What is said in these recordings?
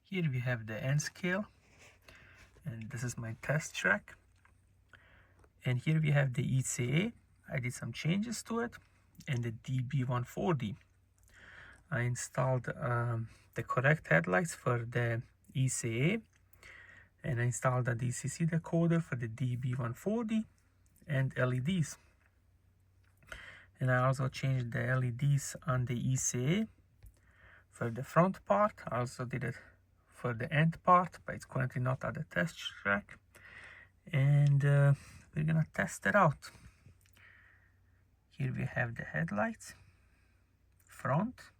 Here we have the N scale, and this is my test track. And here we have the ECA. I did some changes to it, and the DB140. I installed the correct headlights for the ECA, and I installed the DCC decoder for the DB140 and LEDs. And I also changed the LEDs on the ECA for the front part. I also did it for the end part, but it's currently not at the test track. And we're gonna test it out. Here we have the headlights, front.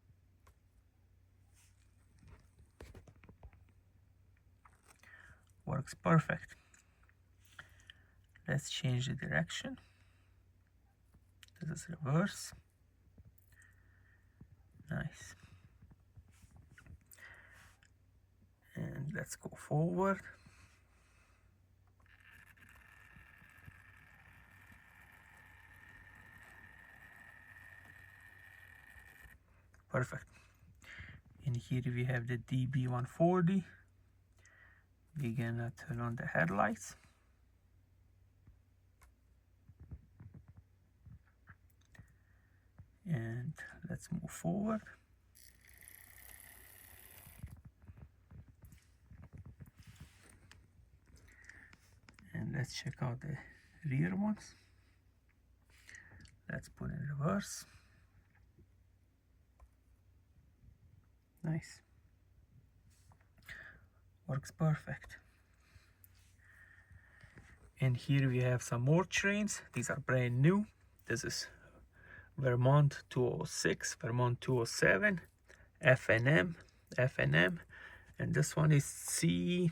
Works perfect. Let's change the direction. This is reverse. Nice. And let's go forward. Perfect. And here we have the DB140. We're gonna turn on the headlights. And let's move forward. And let's check out the rear ones. Let's put in reverse. Nice. Works perfect. And here we have some more trains. These are brand new. This is Vermont 206, Vermont 207, FNM, and this one is CSX.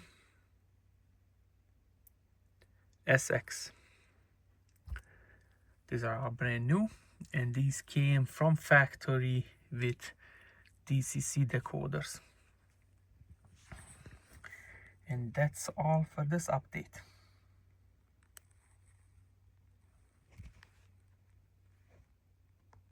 These are all brand new, and these came from factory with DCC decoders. And that's all for this update.